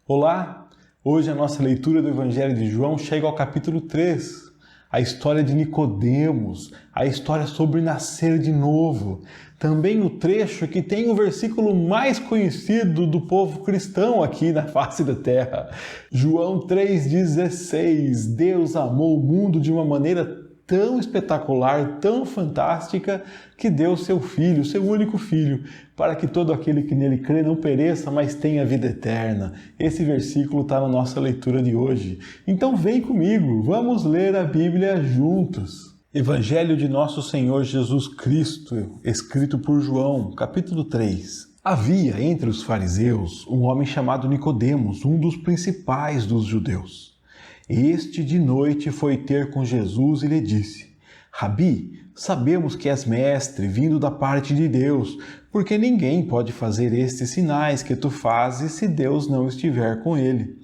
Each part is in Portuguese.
Olá! Hoje a nossa leitura do Evangelho de João chega ao capítulo 3, a história de Nicodemos, a história sobre nascer de novo. Também o trecho que tem o versículo mais conhecido do povo cristão aqui na face da terra. João 3,16. Deus amou o mundo de uma maneira tão espetacular, tão fantástica, que deu seu Filho, seu único Filho, para que todo aquele que nele crê não pereça, mas tenha vida eterna. Esse versículo está na nossa leitura de hoje. Então vem comigo, vamos ler a Bíblia juntos. Evangelho de Nosso Senhor Jesus Cristo, escrito por João, capítulo 3. Havia entre os fariseus um homem chamado Nicodemos, um dos principais dos judeus. Este de noite foi ter com Jesus e lhe disse: Rabi, sabemos que és mestre, vindo da parte de Deus, porque ninguém pode fazer estes sinais que tu fazes se Deus não estiver com ele.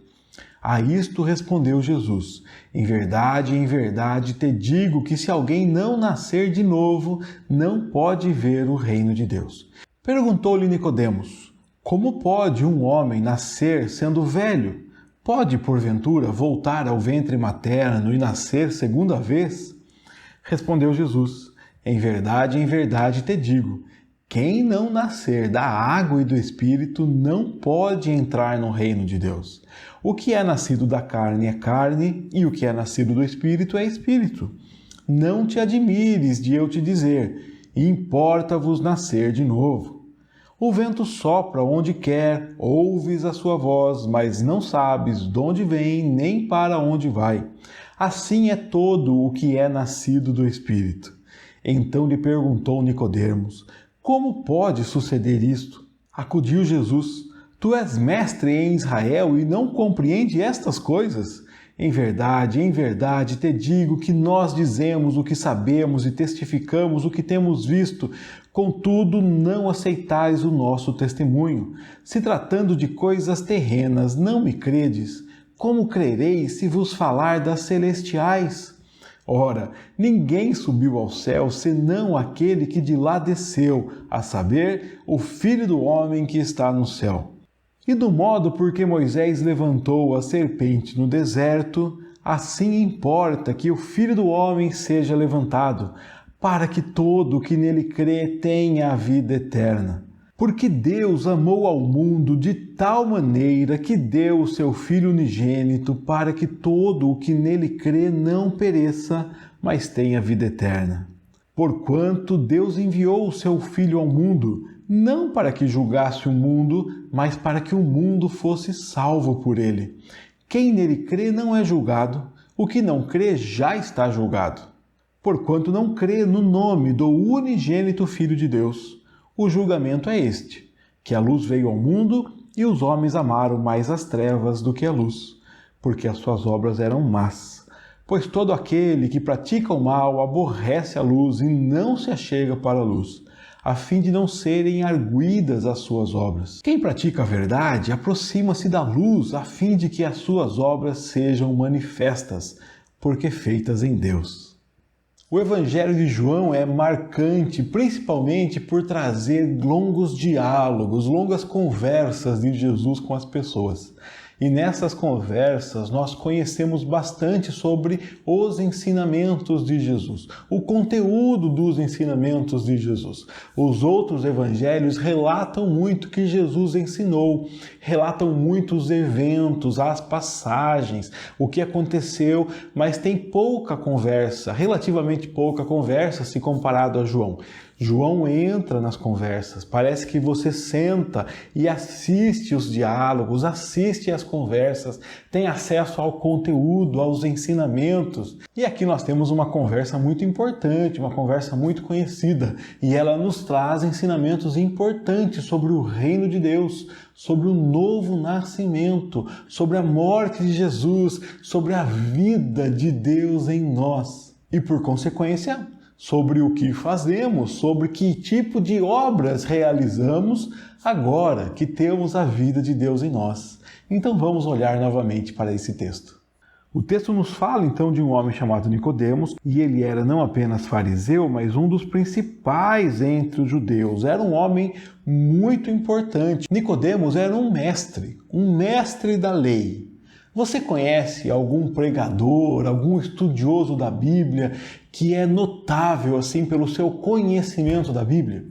A isto respondeu Jesus: em verdade te digo que se alguém não nascer de novo, não pode ver o reino de Deus. Perguntou-lhe Nicodemos: como pode um homem nascer sendo velho? Pode, porventura, voltar ao ventre materno e nascer segunda vez? Respondeu Jesus: em verdade te digo, quem não nascer da água e do Espírito não pode entrar no reino de Deus. O que é nascido da carne é carne, e o que é nascido do Espírito é Espírito. Não te admires de eu te dizer: importa-vos nascer de novo. O vento sopra onde quer, ouves a sua voz, mas não sabes de onde vem nem para onde vai. Assim é todo o que é nascido do Espírito. Então lhe perguntou Nicodemos: como pode suceder isto? Acudiu Jesus: tu és mestre em Israel e não compreende estas coisas? Em verdade te digo que nós dizemos o que sabemos e testificamos o que temos visto, contudo não aceitais o nosso testemunho. Se tratando de coisas terrenas não me credes, como crereis se vos falar das celestiais? Ora, ninguém subiu ao céu senão aquele que de lá desceu, a saber, o Filho do homem que está no céu. E do modo por que Moisés levantou a serpente no deserto, assim importa que o Filho do homem seja levantado, para que todo o que nele crê tenha a vida eterna. Porque Deus amou ao mundo de tal maneira que deu o seu Filho unigênito, para que todo o que nele crê não pereça, mas tenha vida eterna. Porquanto Deus enviou o seu Filho ao mundo, não para que julgasse o mundo, mas para que o mundo fosse salvo por ele. Quem nele crê não é julgado, o que não crê já está julgado. Porquanto não crê no nome do unigênito Filho de Deus. O julgamento é este, que a luz veio ao mundo e os homens amaram mais as trevas do que a luz, porque as suas obras eram más. Pois todo aquele que pratica o mal aborrece a luz e não se achega para a luz, a fim de não serem arguidas as suas obras. Quem pratica a verdade aproxima-se da luz, a fim de que as suas obras sejam manifestas, porque feitas em Deus. O Evangelho de João é marcante, principalmente por trazer longos diálogos, longas conversas de Jesus com as pessoas. E nessas conversas nós conhecemos bastante sobre os ensinamentos de Jesus, o conteúdo dos ensinamentos de Jesus. Os outros evangelhos relatam muito que Jesus ensinou, relatam muitos eventos, as passagens, o que aconteceu, mas tem pouca conversa, relativamente pouca conversa se comparado a João. João entra nas conversas, parece que você senta e assiste os diálogos, assiste as conversas, tem acesso ao conteúdo, aos ensinamentos. E aqui nós temos uma conversa muito importante, uma conversa muito conhecida, e ela nos traz ensinamentos importantes sobre o reino de Deus, sobre o novo nascimento, sobre a morte de Jesus, sobre a vida de Deus em nós. E por consequência, sobre o que fazemos, sobre que tipo de obras realizamos agora que temos a vida de Deus em nós. Então vamos olhar novamente para esse texto. O texto nos fala então de um homem chamado Nicodemos, e ele era não apenas fariseu, mas um dos principais entre os judeus. Era um homem muito importante. Nicodemos era um mestre da lei. Você conhece algum pregador, algum estudioso da Bíblia que é notável assim pelo seu conhecimento da Bíblia?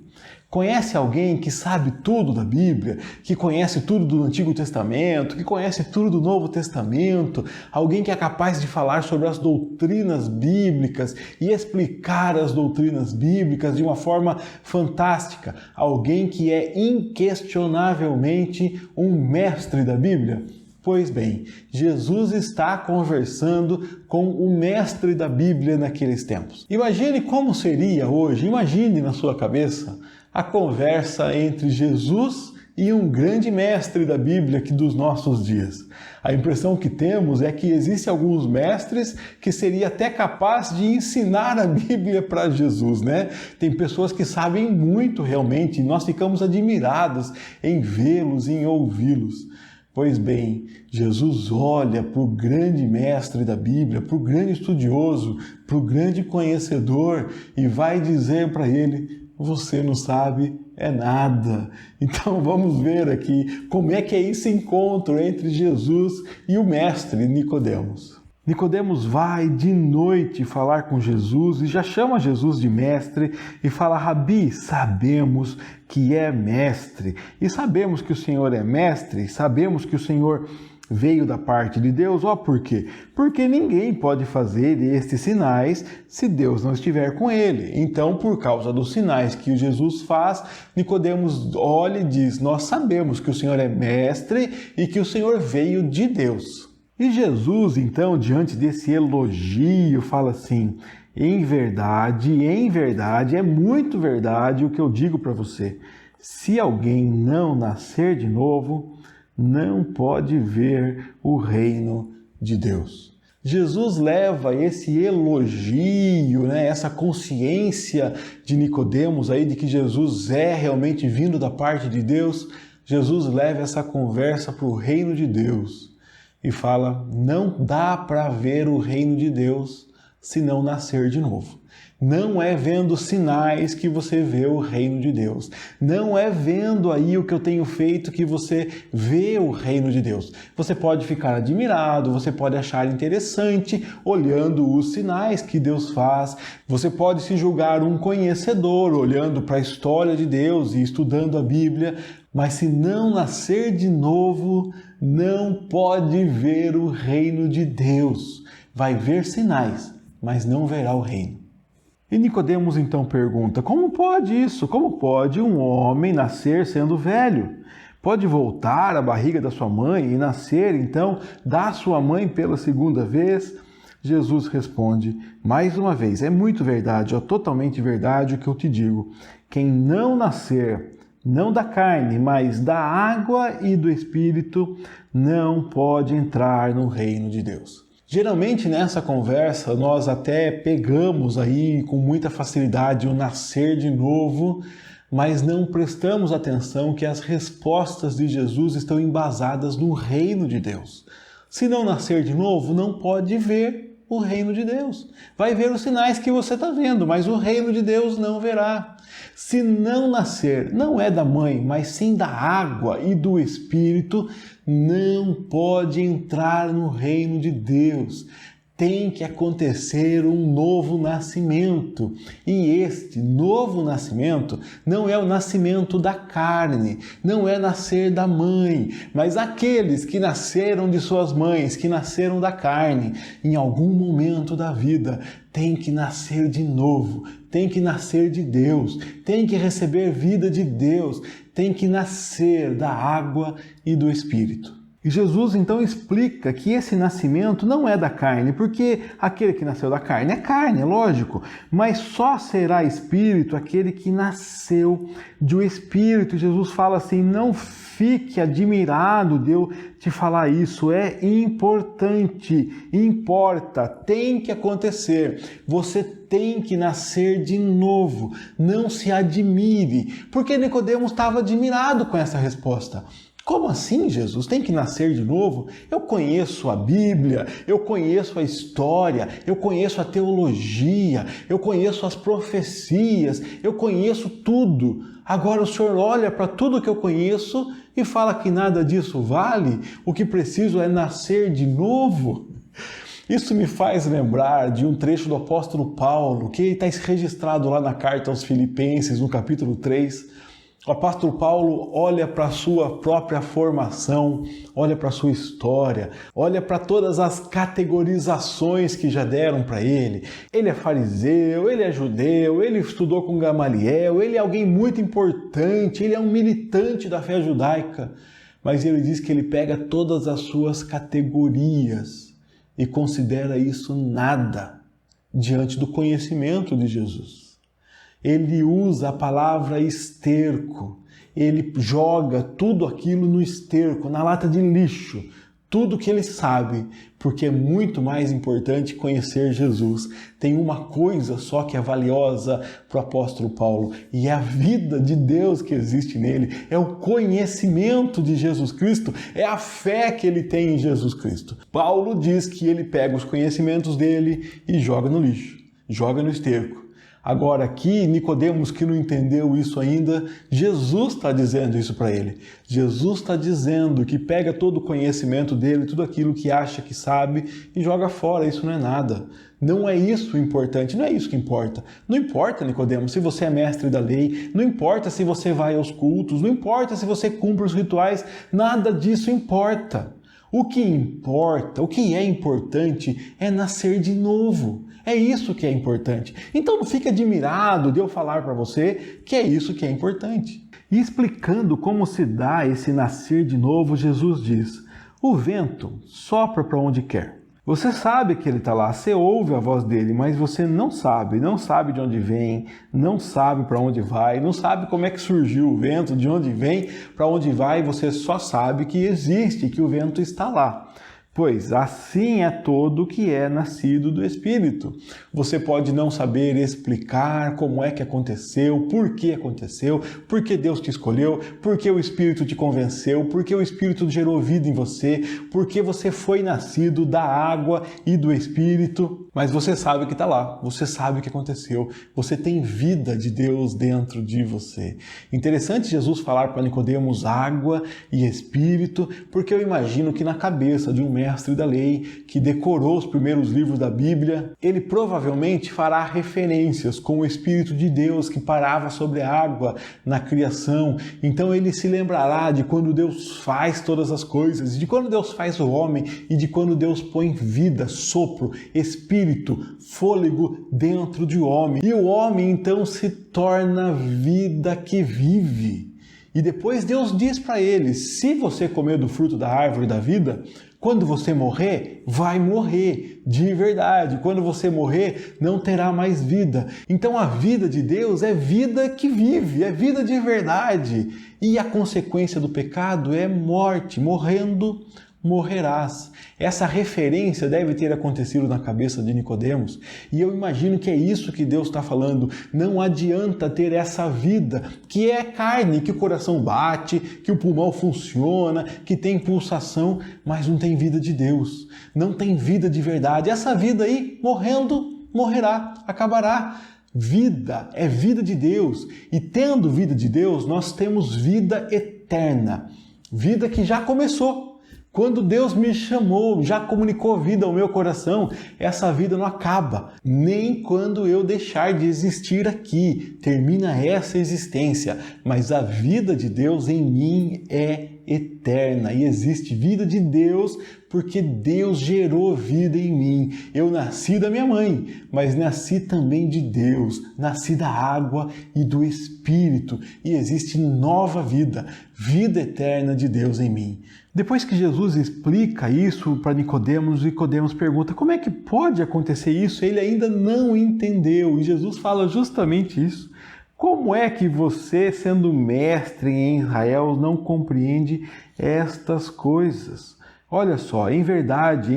Conhece alguém que sabe tudo da Bíblia, que conhece tudo do Antigo Testamento, que conhece tudo do Novo Testamento, alguém que é capaz de falar sobre as doutrinas bíblicas e explicar as doutrinas bíblicas de uma forma fantástica, alguém que é inquestionavelmente um mestre da Bíblia? Pois bem, Jesus está conversando com o mestre da Bíblia naqueles tempos. Imagine como seria hoje, imagine na sua cabeça a conversa entre Jesus e um grande mestre da Bíblia aqui dos nossos dias. A impressão que temos é que existem alguns mestres que seria até capaz de ensinar a Bíblia para Jesus, né? Tem pessoas que sabem muito realmente e nós ficamos admirados em vê-los, em ouvi-los. Pois bem, Jesus olha para o grande mestre da Bíblia, para o grande estudioso, para o grande conhecedor e vai dizer para ele: você não sabe é nada. Então vamos ver aqui como é que é esse encontro entre Jesus e o mestre Nicodemos. Nicodemos vai de noite falar com Jesus e já chama Jesus de mestre e fala: Rabi, sabemos que é mestre. E sabemos que o Senhor é mestre, sabemos que o Senhor veio da parte de Deus. Por quê? Porque ninguém pode fazer estes sinais se Deus não estiver com ele. Então, por causa dos sinais que Jesus faz, Nicodemos olha e diz: nós sabemos que o Senhor é mestre e que o Senhor veio de Deus. E Jesus, então, diante desse elogio, fala assim: em verdade, é muito verdade o que eu digo para você. Se alguém não nascer de novo, não pode ver o reino de Deus. Jesus leva esse elogio, essa consciência de Nicodemos aí de que Jesus é realmente vindo da parte de Deus. Jesus leva essa conversa para o reino de Deus e fala: não dá para ver o reino de Deus se não nascer de novo. Não é vendo sinais que você vê o reino de Deus. Não é vendo aí o que eu tenho feito que você vê o reino de Deus. Você pode ficar admirado, você pode achar interessante olhando os sinais que Deus faz. Você pode se julgar um conhecedor olhando para a história de Deus e estudando a Bíblia. Mas se não nascer de novo, não pode ver o reino de Deus. Vai ver sinais, mas não verá o reino. E Nicodemos então pergunta: como pode isso? Como pode um homem nascer sendo velho? Pode voltar à barriga da sua mãe e nascer então da sua mãe pela segunda vez? Jesus responde mais uma vez: é muito verdade, totalmente verdade o que eu te digo. Quem não nascer, não da carne, mas da água e do Espírito, não pode entrar no reino de Deus. Geralmente nessa conversa nós até pegamos aí com muita facilidade o nascer de novo, mas não prestamos atenção que as respostas de Jesus estão embasadas no reino de Deus. Se não nascer de novo, não pode ver o reino de Deus. Vai ver os sinais que você está vendo, mas o reino de Deus não verá. Se não nascer, não é da mãe, mas sim da água e do Espírito, não pode entrar no reino de Deus. Tem que acontecer um novo nascimento. E este novo nascimento não é o nascimento da carne, não é nascer da mãe, mas aqueles que nasceram de suas mães, que nasceram da carne, em algum momento da vida, tem que nascer de novo, tem que nascer de Deus, tem que receber vida de Deus, tem que nascer da água e do Espírito. E Jesus então explica que esse nascimento não é da carne, porque aquele que nasceu da carne, é lógico, mas só será espírito aquele que nasceu do Espírito. Jesus fala assim: não fique admirado de eu te falar isso, é importante, importa, tem que acontecer, você tem que nascer de novo, não se admire, porque Nicodemos estava admirado com essa resposta. Como assim, Jesus? Tem que nascer de novo? Eu conheço a Bíblia, eu conheço a história, eu conheço a teologia, eu conheço as profecias, eu conheço tudo. Agora o Senhor olha para tudo que eu conheço e fala que nada disso vale? O que preciso é nascer de novo? Isso me faz lembrar de um trecho do apóstolo Paulo, que está registrado lá na carta aos Filipenses, no capítulo 3. O apóstolo Paulo olha para a sua própria formação, olha para a sua história, olha para todas as categorizações que já deram para ele. Ele é fariseu, ele é judeu, ele estudou com Gamaliel, ele é alguém muito importante, ele é um militante da fé judaica. Mas ele diz que ele pega todas as suas categorias e considera isso nada diante do conhecimento de Jesus. Ele usa a palavra esterco, ele joga tudo aquilo no esterco, na lata de lixo, tudo que ele sabe, porque é muito mais importante conhecer Jesus. Tem uma coisa só que é valiosa para o apóstolo Paulo, e é a vida de Deus que existe nele, é o conhecimento de Jesus Cristo, é a fé que ele tem em Jesus Cristo. Paulo diz que ele pega os conhecimentos dele e joga no lixo, joga no esterco. Agora aqui, Nicodemos, que não entendeu isso ainda, Jesus está dizendo isso para ele. Jesus está dizendo que pega todo o conhecimento dele, tudo aquilo que acha que sabe e joga fora. Isso não é nada. Não é isso o importante, não é isso que importa. Não importa, Nicodemos, se você é mestre da lei, não importa se você vai aos cultos, não importa se você cumpre os rituais, nada disso importa. O que importa, o que é importante é nascer de novo. É isso que é importante. Então não fique admirado de eu falar para você que é isso que é importante. E explicando como se dá esse nascer de novo, Jesus diz: o vento sopra para onde quer. Você sabe que ele está lá, você ouve a voz dele, mas você não sabe de onde vem, não sabe para onde vai, não sabe como é que surgiu o vento, de onde vem, para onde vai, você só sabe que existe, que o vento está lá. Pois assim é todo que é nascido do Espírito. Você pode não saber explicar como é que aconteceu, por que Deus te escolheu, por que o Espírito te convenceu, por que o Espírito gerou vida em você, por que você foi nascido da água e do Espírito. Mas você sabe que está lá, você sabe o que aconteceu, você tem vida de Deus dentro de você. Interessante Jesus falar para Nicodemos água e Espírito, porque eu imagino que na cabeça de um mestre da lei que decorou os primeiros livros da Bíblia, ele provavelmente fará referências com o Espírito de Deus que parava sobre a água na criação. Então ele se lembrará de quando Deus faz todas as coisas, de quando Deus faz o homem e de quando Deus põe vida, sopro, espírito, fôlego dentro de homem. E o homem então se torna vida que vive. E depois Deus diz para ele: se você comer do fruto da árvore da vida, quando você morrer, vai morrer de verdade. Quando você morrer, não terá mais vida. Então a vida de Deus é vida que vive, é vida de verdade. E a consequência do pecado é morte. Morrendo, morrerás. Essa referência deve ter acontecido na cabeça de Nicodemos, e eu imagino que é isso que Deus está falando. Não adianta ter essa vida que é carne, que o coração bate, que o pulmão funciona, que tem pulsação, mas não tem vida de Deus, não tem vida de verdade. Essa vida aí, morrendo, morrerá, acabará. Vida é vida de Deus, e tendo vida de Deus, nós temos vida eterna, vida que já começou. Quando Deus me chamou, já comunicou vida ao meu coração, essa vida não acaba. Nem quando eu deixar de existir aqui, termina essa existência. Mas a vida de Deus em mim é eterna. E existe vida de Deus porque Deus gerou vida em mim. Eu nasci da minha mãe, mas nasci também de Deus. Nasci da água e do Espírito. E existe nova vida, vida eterna de Deus em mim. Depois que Jesus explica isso para Nicodemos, Nicodemos pergunta: como é que pode acontecer isso? Ele ainda não entendeu. E Jesus fala justamente isso. Como é que você, sendo mestre em Israel, não compreende estas coisas? Olha só, em verdade,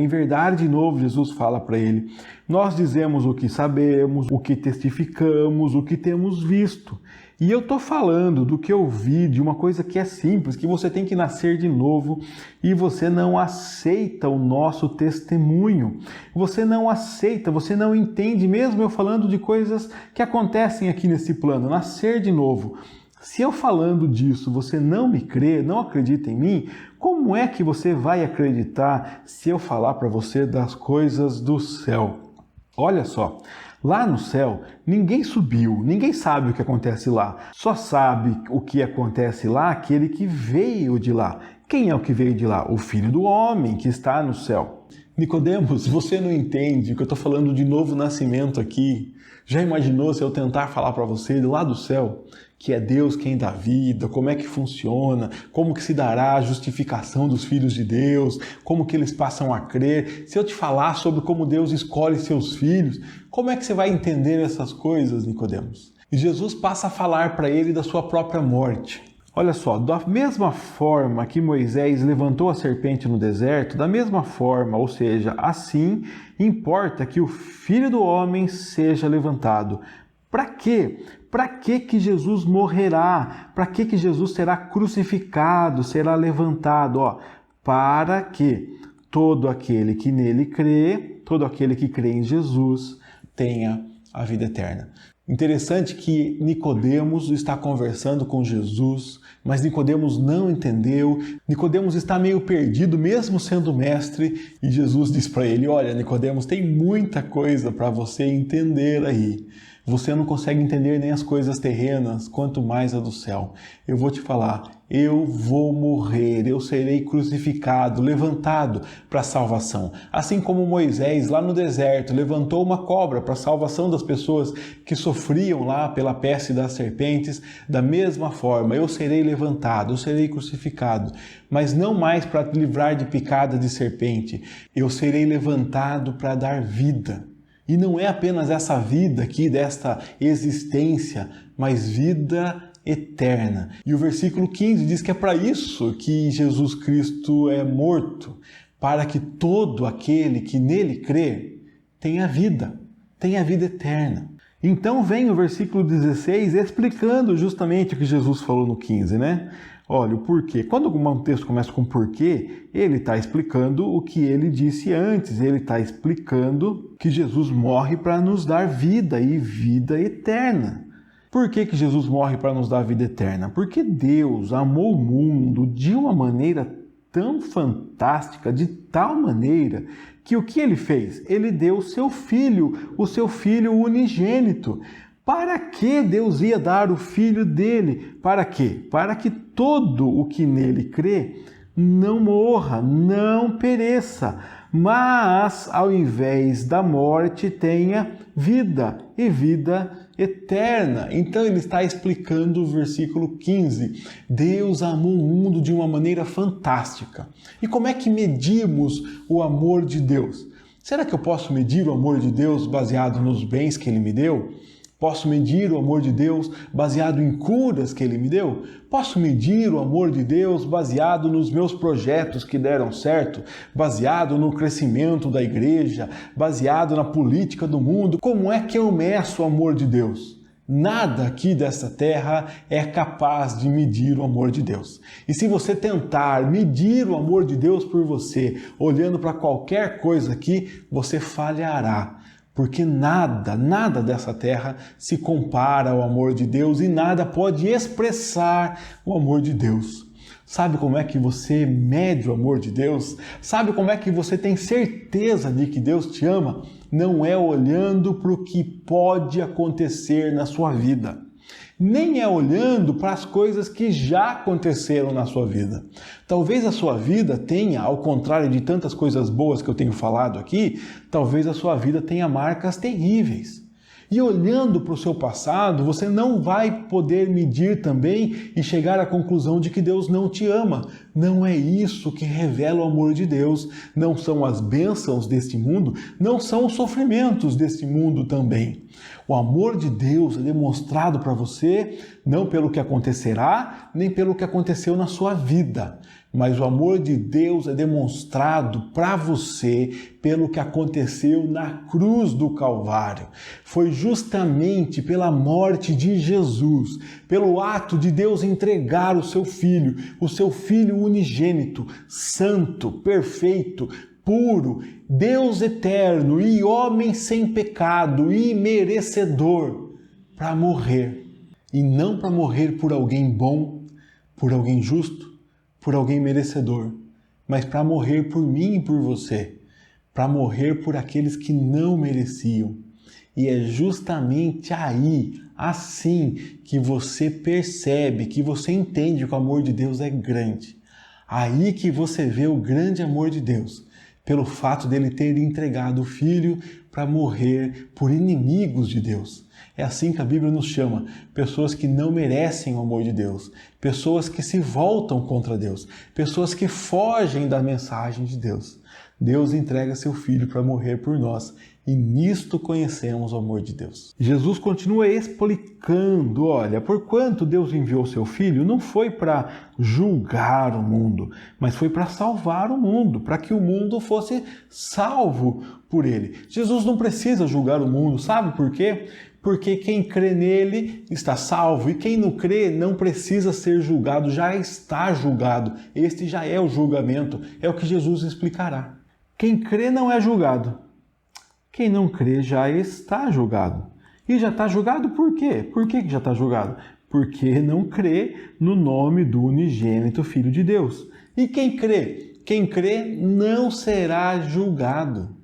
de novo Jesus fala para ele, nós dizemos o que sabemos, o que testificamos, o que temos visto. E eu estou falando do que eu vi, de uma coisa que é simples, que você tem que nascer de novo e você não aceita o nosso testemunho. Você não aceita, você não entende, mesmo eu falando de coisas que acontecem aqui nesse plano, nascer de novo. Se eu falando disso, você não me crê, não acredita em mim, como é que você vai acreditar se eu falar para você das coisas do céu? Olha só, lá no céu, ninguém subiu, ninguém sabe o que acontece lá. Só sabe o que acontece lá aquele que veio de lá. Quem é o que veio de lá? O Filho do Homem que está no céu. Nicodemos, você não entende que eu estou falando de novo nascimento aqui. Já imaginou se eu tentar falar para você lá do céu que é Deus quem dá vida, como é que funciona, como que se dará a justificação dos filhos de Deus, como que eles passam a crer? Se eu te falar sobre como Deus escolhe seus filhos, como é que você vai entender essas coisas, Nicodemos? E Jesus passa a falar para ele da sua própria morte. Olha só, da mesma forma que Moisés levantou a serpente no deserto, da mesma forma, ou seja, assim, importa que o Filho do Homem seja levantado. Para quê? Para que Jesus morrerá? Para que Jesus será crucificado, será levantado? Para que todo aquele que nele crê, todo aquele que crê em Jesus, tenha a vida eterna. Interessante que Nicodemos está conversando com Jesus, mas Nicodemos não entendeu. Nicodemos está meio perdido, mesmo sendo mestre, e Jesus diz para ele: olha, Nicodemos, tem muita coisa para você entender aí. Você não consegue entender nem as coisas terrenas, quanto mais a do céu. Eu vou te falar, eu vou morrer, eu serei crucificado, levantado para a salvação. Assim como Moisés, lá no deserto, levantou uma cobra para a salvação das pessoas que sofriam lá pela peste das serpentes, da mesma forma, eu serei levantado, eu serei crucificado, mas não mais para livrar de picada de serpente. Eu serei levantado para dar vida. E não é apenas essa vida aqui, desta existência, mas vida eterna. E o versículo 15 diz que é para isso que Jesus Cristo é morto, para que todo aquele que nele crê tenha vida eterna. Então vem o versículo 16 explicando justamente o que Jesus falou no 15, né? Olha, o porquê. Quando um texto começa com porquê, ele está explicando o que ele disse antes. Ele está explicando que Jesus morre para nos dar vida e vida eterna. Por que Jesus morre para nos dar vida eterna? Porque Deus amou o mundo de uma maneira tão fantástica, de tal maneira, que o que ele fez? Ele deu o seu filho unigênito. Para que Deus ia dar o Filho dele? Para quê? Para que todo o que nele crê não morra, não pereça, mas ao invés da morte tenha vida e vida eterna. Então ele está explicando o versículo 15. Deus amou o mundo de uma maneira fantástica. E como é que medimos o amor de Deus? Será que eu posso medir o amor de Deus baseado nos bens que ele me deu? Posso medir o amor de Deus baseado em curas que Ele me deu? Posso medir o amor de Deus baseado nos meus projetos que deram certo? Baseado no crescimento da igreja? Baseado na política do mundo? Como é que eu meço o amor de Deus? Nada aqui dessa terra é capaz de medir o amor de Deus. E se você tentar medir o amor de Deus por você, olhando para qualquer coisa aqui, você falhará. Porque nada dessa terra se compara ao amor de Deus e nada pode expressar o amor de Deus. Sabe como é que você mede o amor de Deus? Sabe como é que você tem certeza de que Deus te ama? Não é olhando para o que pode acontecer na sua vida. Nem é olhando para as coisas que já aconteceram na sua vida. Talvez a sua vida tenha, ao contrário de tantas coisas boas que eu tenho falado aqui, talvez a sua vida tenha marcas terríveis. E olhando para o seu passado, você não vai poder medir também e chegar à conclusão de que Deus não te ama. Não é isso que revela o amor de Deus. Não são as bênçãos deste mundo, não são os sofrimentos deste mundo também. O amor de Deus é demonstrado para você não pelo que acontecerá, nem pelo que aconteceu na sua vida, Mas o amor de Deus é demonstrado para você pelo que aconteceu na cruz do Calvário. Foi justamente pela morte de Jesus, pelo ato de Deus entregar o seu Filho unigênito, santo, perfeito, puro, Deus eterno e homem sem pecado e merecedor, para morrer. E não para morrer por alguém bom, por alguém justo, por alguém merecedor, mas para morrer por mim e por você, para morrer por aqueles que não mereciam. E é justamente aí, assim, que você percebe, que você entende que o amor de Deus é grande. Aí que você vê o grande amor de Deus, pelo fato dele ter entregado o Filho para morrer por inimigos de Deus. É assim que a Bíblia nos chama, pessoas que não merecem o amor de Deus, pessoas que se voltam contra Deus, pessoas que fogem da mensagem de Deus. Deus entrega seu Filho para morrer por nós e nisto conhecemos o amor de Deus. Jesus continua explicando, olha, porquanto Deus enviou seu Filho, não foi para julgar o mundo, mas foi para salvar o mundo, para que o mundo fosse salvo por ele. Jesus não precisa julgar o mundo, sabe por quê? Porque quem crê nele está salvo e quem não crê não precisa ser julgado, já está julgado. Este já é o julgamento, é o que Jesus explicará. Quem crê não é julgado. Quem não crê já está julgado. E já está julgado por quê? Por que já está julgado? Porque não crê no nome do unigênito Filho de Deus. E quem crê? Quem crê não será julgado.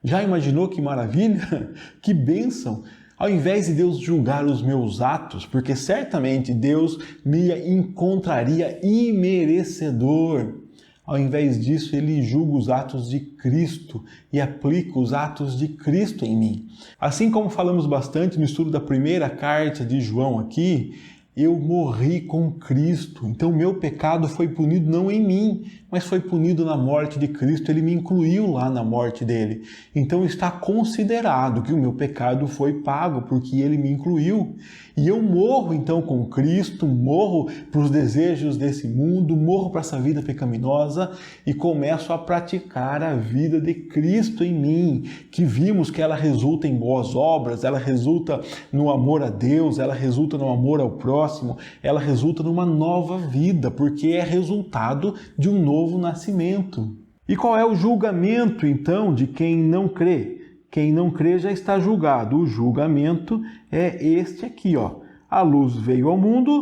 Já imaginou que maravilha? Que bênção! Ao invés de Deus julgar os meus atos, porque certamente Deus me encontraria imerecedor, ao invés disso, Ele julga os atos de Cristo e aplica os atos de Cristo em mim. Assim como falamos bastante no estudo da primeira carta de João aqui, eu morri com Cristo, então meu pecado foi punido não em mim, mas foi punido na morte de Cristo, ele me incluiu lá na morte dele. Então está considerado que o meu pecado foi pago, porque ele me incluiu. E eu morro então com Cristo, morro para os desejos desse mundo, morro para essa vida pecaminosa e começo a praticar a vida de Cristo em mim, que vimos que ela resulta em boas obras, ela resulta no amor a Deus, ela resulta no amor ao próximo, ela resulta numa nova vida, porque é resultado de um novo nascimento. E qual é o julgamento, então, de quem não crê? Quem não crê já está julgado. O julgamento é este aqui, ó. A luz veio ao mundo,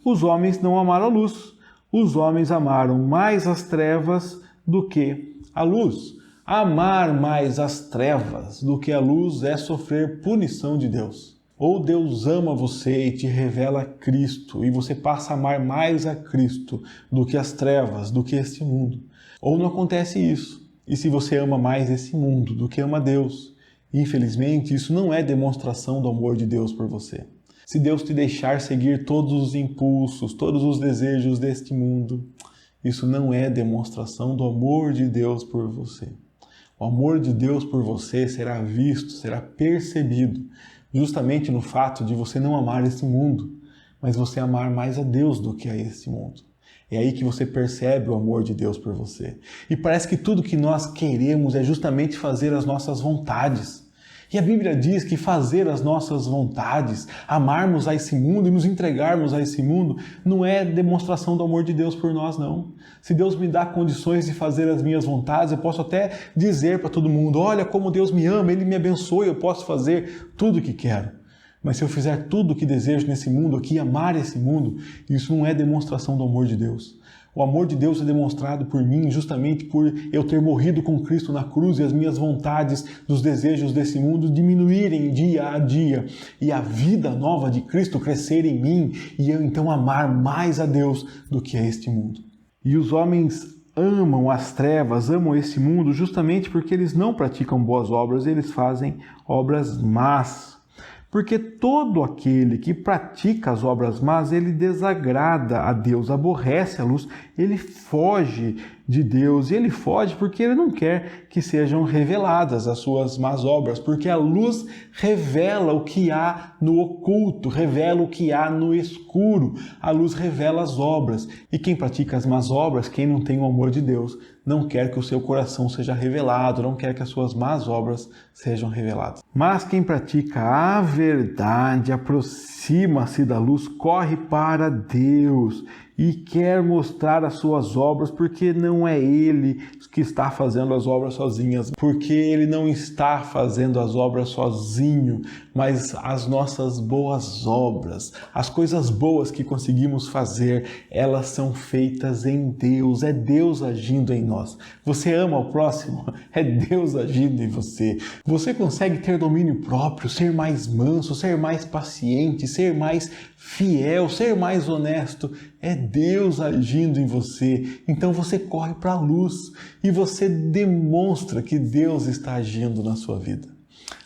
os homens não amaram a luz. Os homens amaram mais as trevas do que a luz. Amar mais as trevas do que a luz é sofrer punição de Deus. Ou Deus ama você e te revela Cristo, e você passa a amar mais a Cristo do que as trevas, do que este mundo. Ou não acontece isso. E se você ama mais esse mundo do que ama Deus, infelizmente isso não é demonstração do amor de Deus por você. Se Deus te deixar seguir todos os impulsos, todos os desejos deste mundo, isso não é demonstração do amor de Deus por você. O amor de Deus por você será visto, será percebido, justamente no fato de você não amar esse mundo, mas você amar mais a Deus do que a esse mundo. É aí que você percebe o amor de Deus por você. E parece que tudo que nós queremos é justamente fazer as nossas vontades. E a Bíblia diz que fazer as nossas vontades, amarmos a esse mundo e nos entregarmos a esse mundo, não é demonstração do amor de Deus por nós, não. Se Deus me dá condições de fazer as minhas vontades, eu posso até dizer para todo mundo, olha como Deus me ama, Ele me abençoa, eu posso fazer tudo o que quero. Mas se eu fizer tudo o que desejo nesse mundo aqui, amar esse mundo, isso não é demonstração do amor de Deus. O amor de Deus é demonstrado por mim justamente por eu ter morrido com Cristo na cruz e as minhas vontades dos desejos desse mundo diminuírem dia a dia e a vida nova de Cristo crescer em mim e eu então amar mais a Deus do que a este mundo. E os homens amam as trevas, amam esse mundo justamente porque eles não praticam boas obras, eles fazem obras más. Porque todo aquele que pratica as obras más, ele desagrada a Deus, aborrece a luz, ele foge de Deus. E ele foge porque ele não quer que sejam reveladas as suas más obras, porque a luz revela o que há no oculto, revela o que há no escuro. A luz revela as obras. E quem pratica as más obras, quem não tem o amor de Deus, não quer que o seu coração seja revelado, não quer que as suas más obras sejam reveladas. Mas quem pratica a verdade aproxima-se da luz, corre para Deus e quer mostrar as suas obras, porque não é ele que está fazendo as obras sozinhas, porque ele não está fazendo as obras sozinho, mas as nossas boas obras, as coisas boas que conseguimos fazer, elas são feitas em Deus, é Deus agindo em nós. Você ama o próximo? É Deus agindo em você. Você consegue ter domínio próprio, ser mais manso, ser mais paciente, ser mais fiel, ser mais honesto? É Deus agindo em você. Então você corre para a luz e você demonstra que Deus está agindo na sua vida.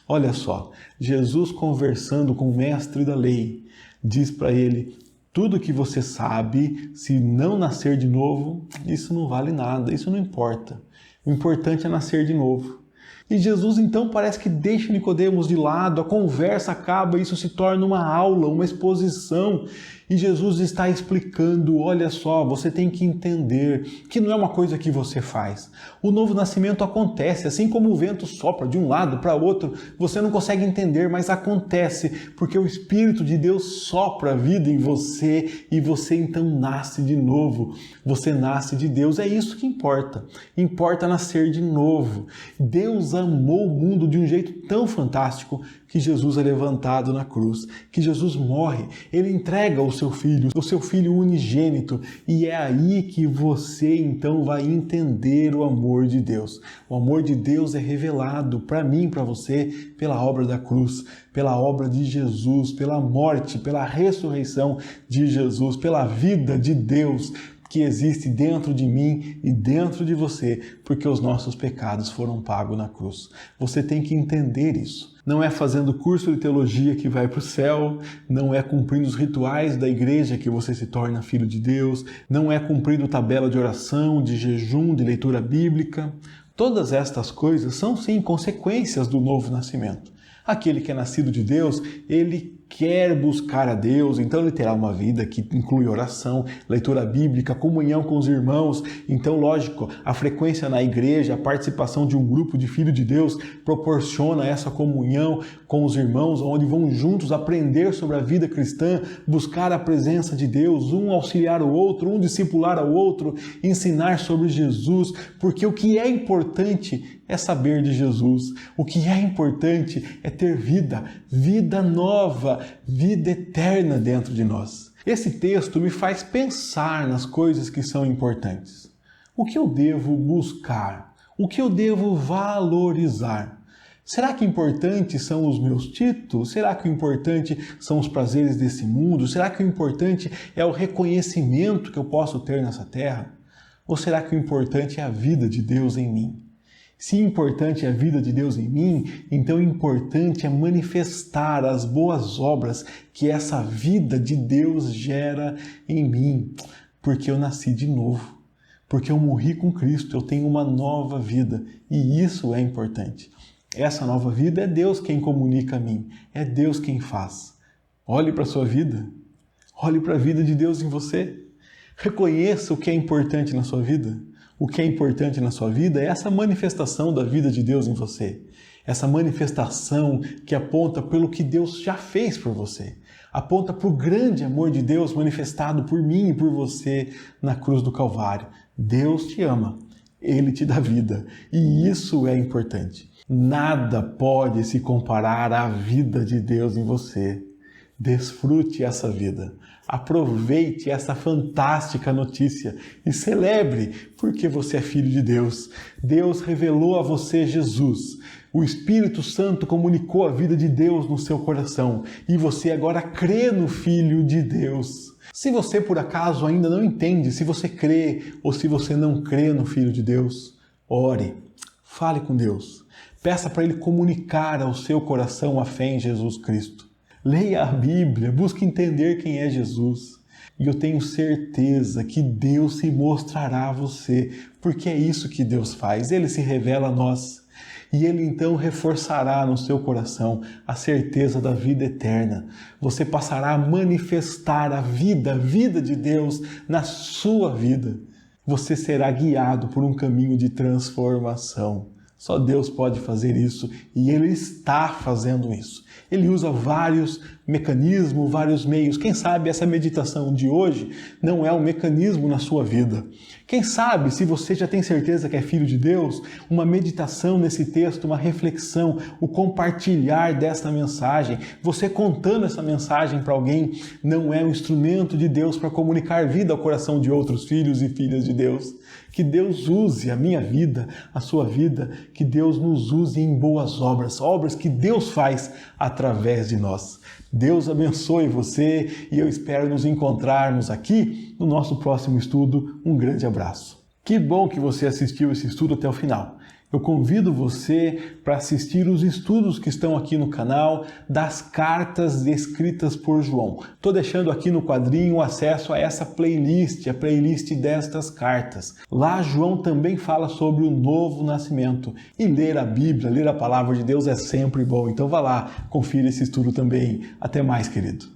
Olha só, Jesus conversando com o mestre da lei, diz para ele: tudo que você sabe, se não nascer de novo, isso não vale nada, isso não importa. O importante é nascer de novo. E Jesus então parece que deixa Nicodemos de lado, a conversa acaba, isso se torna uma aula, uma exposição. E Jesus está explicando: olha só, você tem que entender que não é uma coisa que você faz. O novo nascimento acontece, assim como o vento sopra de um lado para outro, você não consegue entender, mas acontece, porque o Espírito de Deus sopra a vida em você e você então nasce de novo. Você nasce de Deus, é isso que importa. Importa nascer de novo. Deus amou o mundo de um jeito tão fantástico que Jesus é levantado na cruz, que Jesus morre, ele entrega o seu filho unigênito, e é aí que você então vai entender o amor de Deus. O amor de Deus é revelado para mim e para você pela obra da cruz, pela obra de Jesus, pela morte, pela ressurreição de Jesus, pela vida de Deus que existe dentro de mim e dentro de você, porque os nossos pecados foram pagos na cruz. Você tem que entender isso. Não é fazendo curso de teologia que vai para o céu, não é cumprindo os rituais da igreja que você se torna filho de Deus, não é cumprindo tabela de oração, de jejum, de leitura bíblica. Todas estas coisas são sim consequências do novo nascimento. Aquele que é nascido de Deus, ele quer buscar a Deus, então ele terá uma vida que inclui oração, leitura bíblica, comunhão com os irmãos. Então, lógico, a frequência na igreja, a participação de um grupo de filhos de Deus proporciona essa comunhão com os irmãos, onde vão juntos aprender sobre a vida cristã, buscar a presença de Deus, um auxiliar o outro, um discipular ao outro, ensinar sobre Jesus, porque o que é importante é saber de Jesus. O que é importante é ter vida nova, vida eterna dentro de nós. Esse texto me faz pensar nas coisas que são importantes. O que eu devo buscar? O que eu devo valorizar? Será que importante são os meus títulos? Será que o importante são os prazeres desse mundo? Será que o importante é o reconhecimento que eu posso ter nessa terra? Ou será que o importante é a vida de Deus em mim? Se importante é a vida de Deus em mim, então importante é manifestar as boas obras que essa vida de Deus gera em mim, porque eu nasci de novo, porque eu morri com Cristo, eu tenho uma nova vida, e isso é importante. Essa nova vida é Deus quem comunica a mim, é Deus quem faz. Olhe para a sua vida, olhe para a vida de Deus em você, reconheça o que é importante na sua vida. O que é importante na sua vida é essa manifestação da vida de Deus em você. Essa manifestação que aponta pelo que Deus já fez por você. Aponta para o grande amor de Deus manifestado por mim e por você na cruz do Calvário. Deus te ama, Ele te dá vida. E isso é importante. Nada pode se comparar à vida de Deus em você. Desfrute essa vida, aproveite essa fantástica notícia e celebre, porque você é filho de Deus. Deus revelou a você Jesus. O Espírito Santo comunicou a vida de Deus no seu coração e você agora crê no Filho de Deus. Se você por acaso ainda não entende se você crê ou se você não crê no Filho de Deus, ore, fale com Deus, peça para Ele comunicar ao seu coração a fé em Jesus Cristo. Leia a Bíblia, busque entender quem é Jesus. E eu tenho certeza que Deus se mostrará a você, porque é isso que Deus faz, Ele se revela a nós. E Ele então reforçará no seu coração a certeza da vida eterna. Você passará a manifestar a vida de Deus na sua vida. Você será guiado por um caminho de transformação. Só Deus pode fazer isso e Ele está fazendo isso. Ele usa vários mecanismos, vários meios. Quem sabe essa meditação de hoje não é um mecanismo na sua vida. Quem sabe, se você já tem certeza que é filho de Deus, uma meditação nesse texto, uma reflexão, o compartilhar dessa mensagem, você contando essa mensagem para alguém, não é um instrumento de Deus para comunicar vida ao coração de outros filhos e filhas de Deus. Que Deus use a minha vida, a sua vida, que Deus nos use em boas obras, obras que Deus faz através de nós. Deus abençoe você e eu espero nos encontrarmos aqui no nosso próximo estudo. Um grande abraço. Que bom que você assistiu esse estudo até o final. Eu convido você para assistir os estudos que estão aqui no canal das cartas escritas por João. Estou deixando aqui no quadrinho acesso a essa playlist, a playlist destas cartas. Lá João também fala sobre o novo nascimento. E ler a Bíblia, ler a palavra de Deus é sempre bom. Então vá lá, confira esse estudo também. Até mais, querido.